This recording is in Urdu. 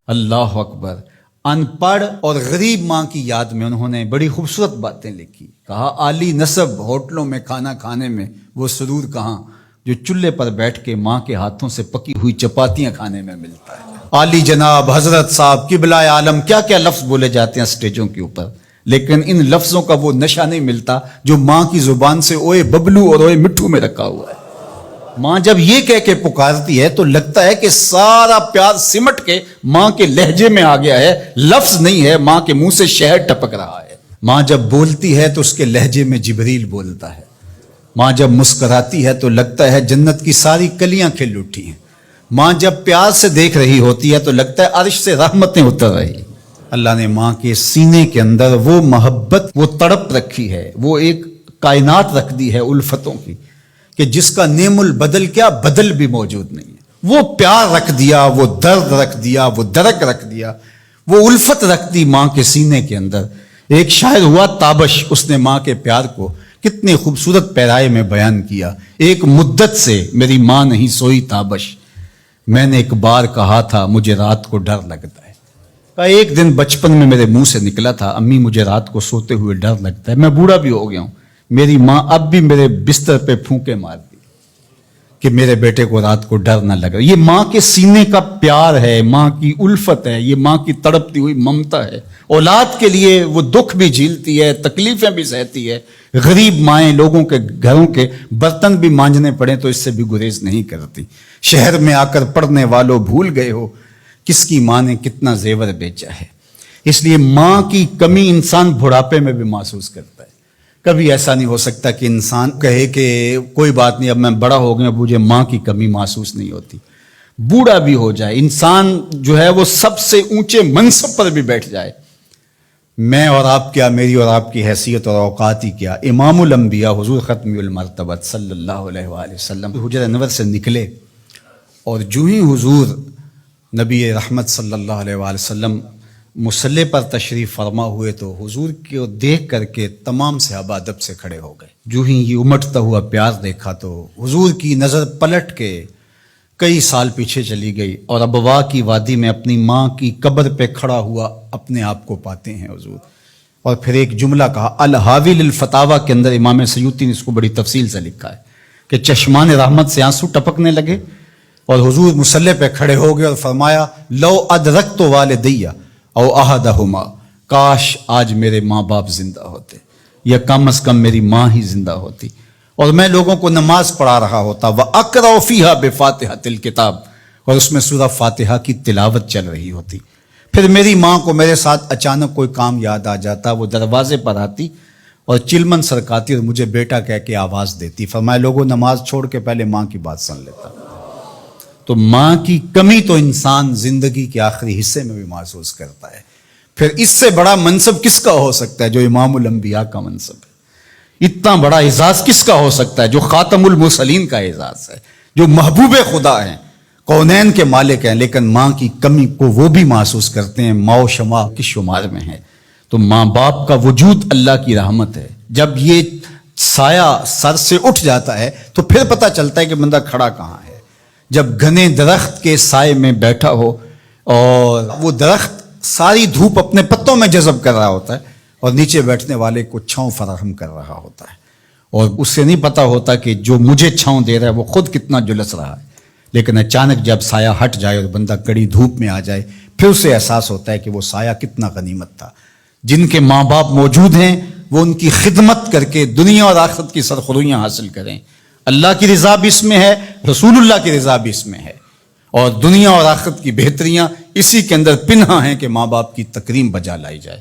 اللہ اکبر۔ ان پڑھ اور غریب ماں کی یاد میں انہوں نے بڑی خوبصورت باتیں لکھی۔ کہا عالی نسب ہوٹلوں میں کھانا کھانے میں وہ سرور کہاں جو چولہے پر بیٹھ کے ماں کے ہاتھوں سے پکی ہوئی چپاتیاں کھانے میں ملتا ہے۔ عالی جناب، حضرت صاحب، قبلہ عالم، کیا کیا لفظ بولے جاتے ہیں اسٹیجوں کے اوپر، لیکن ان لفظوں کا وہ نشہ نہیں ملتا جو ماں کی زبان سے اوئے ببلو اور اوئے مٹھو میں رکھا ہوا ہے۔ ماں جب یہ کہہ کے پکارتی ہے تو لگتا ہے کہ سارا پیار سمٹ کے ماں کے لہجے میں آ گیا ہے، لفظ نہیں ہے، ماں کے منہ سے شہد ٹپک رہا ہے۔ ماں جب بولتی ہے تو اس کے لہجے میں جبریل بولتا ہے۔ ماں جب مسکراتی ہے تو لگتا ہے جنت کی ساری کلیاں کھل اٹھی ہیں۔ ماں جب پیار سے دیکھ رہی ہوتی ہے تو لگتا ہے عرش سے رحمتیں اتر رہی۔ اللہ نے ماں کے سینے کے اندر وہ محبت، وہ تڑپ رکھی ہے، وہ ایک کائنات رکھ دی ہے الفتوں کی کہ جس کا نعم البدل کیا بدل بھی موجود نہیں ہے۔ وہ پیار رکھ دیا، وہ درد رکھ دیا، وہ درک رکھ دیا، وہ الفت رکھ دی ماں کے سینے کے اندر۔ ایک شاعر ہوا تابش، اس نے ماں کے پیار کو کتنے خوبصورت پیرائے میں بیان کیا۔ ایک مدت سے میری ماں نہیں سوئی تابش، میں نے ایک بار کہا تھا مجھے رات کو ڈر لگتا ہے۔ کہا ایک دن بچپن میں میرے منہ سے نکلا تھا امی مجھے رات کو سوتے ہوئے ڈر لگتا ہے، میں بوڑھا بھی ہو گیا ہوں، میری ماں اب بھی میرے بستر پہ پھونکے مارتی کہ میرے بیٹے کو رات کو ڈر نہ لگا۔ یہ ماں کے سینے کا پیار ہے، ماں کی الفت ہے، یہ ماں کی تڑپتی ہوئی ممتا ہے۔ اولاد کے لیے وہ دکھ بھی جھیلتی ہے، تکلیفیں بھی سہتی ہے۔ غریب مائیں لوگوں کے گھروں کے برتن بھی مانجنے پڑیں تو اس سے بھی گریز نہیں کرتی۔ شہر میں آ کر پڑھنے والوں بھول گئے ہو کس کی ماں نے کتنا زیور بیچا ہے۔ اس لیے ماں کی کمی انسان بڑھاپے میں بھی محسوس کرتا ہے۔ کبھی ایسا نہیں ہو سکتا کہ انسان کہے کہ کوئی بات نہیں اب میں بڑا ہو گیا، مجھے ماں کی کمی محسوس نہیں ہوتی۔ بوڑھا بھی ہو جائے انسان جو ہے وہ سب سے اونچے منصب پر بھی بیٹھ جائے، میں اور آپ کیا، میری اور آپ کی حیثیت اور اوقات ہی کیا۔ امام الانبیاء حضور ختم المرتبت صلی اللہ علیہ وآلہ وسلم حجرہ انور سے نکلے اور جو ہی حضور نبی رحمت صلی اللہ علیہ وآلہ وسلم مصلی پر تشریف فرما ہوئے تو حضور کو دیکھ کر کے تمام صحابہ ادب سے کھڑے ہو گئے۔ جو ہی یہ امٹتا ہوا پیار دیکھا تو حضور کی نظر پلٹ کے کئی سال پیچھے چلی گئی اور ابوا کی وادی میں اپنی ماں کی قبر پہ کھڑا ہوا اپنے آپ کو پاتے ہیں حضور۔ اور پھر ایک جملہ کہا، الحاوی للفتاوی کے اندر امام سیوطی نے اس کو بڑی تفصیل سے لکھا ہے کہ چشمان رحمت سے آنسو ٹپکنے لگے اور حضور مصلی پہ کھڑے ہو گئے اور فرمایا لو ادرکت والدیہ او احدہما، کاش آج میرے ماں باپ زندہ ہوتے یا کم از کم میری ماں ہی زندہ ہوتی اور میں لوگوں کو نماز پڑھا رہا ہوتا، وَأَقْرَأُ فِيهَا بِفَاتِحَةِ الْكِتَابِ، اور اس میں سورہ فاتحہ کی تلاوت چل رہی ہوتی۔ پھر میری ماں کو میرے ساتھ اچانک کوئی کام یاد آ جاتا، وہ دروازے پر آتی اور چلمن سرکاتی اور مجھے بیٹا کہہ کے آواز دیتی، فرمایا لوگوں نماز چھوڑ کے پہلے ماں کی بات سن لیتا۔ تو ماں کی کمی تو انسان زندگی کے آخری حصے میں بھی محسوس کرتا ہے۔ پھر اس سے بڑا منصب کس کا ہو سکتا ہے جو امام الانبیاء کا منصب ہے؟ اتنا بڑا اعزاز کس کا ہو سکتا ہے جو خاتم المرسلین کا اعزاز ہے، جو محبوب خدا ہیں، کونین کے مالک ہیں، لیکن ماں کی کمی کو وہ بھی محسوس کرتے ہیں، ماں و شمع کس شمار میں ہے۔ تو ماں باپ کا وجود اللہ کی رحمت ہے۔ جب یہ سایہ سر سے اٹھ جاتا ہے تو پھر پتہ چلتا ہے کہ بندہ کھڑا کہاں ہے۔ جب گھنے درخت کے سائے میں بیٹھا ہو اور وہ درخت ساری دھوپ اپنے پتوں میں جذب کر رہا ہوتا ہے اور نیچے بیٹھنے والے کو چھاؤں فراہم کر رہا ہوتا ہے، اور اس سے نہیں پتا ہوتا کہ جو مجھے چھاؤں دے رہا ہے وہ خود کتنا جلس رہا ہے، لیکن اچانک جب سایہ ہٹ جائے اور بندہ کڑی دھوپ میں آ جائے پھر اسے احساس ہوتا ہے کہ وہ سایہ کتنا غنیمت تھا۔ جن کے ماں باپ موجود ہیں وہ ان کی خدمت کر کے دنیا اور آخرت کی سرخرویاں حاصل کریں۔ اللہ کی رضا بھی اس میں ہے، رسول اللہ کی رضا بھی اس میں ہے، اور دنیا اور آخرت کی بہتریاں اسی کے اندر پنہاں ہیں کہ ماں باپ کی تکریم بجا لائی جائے۔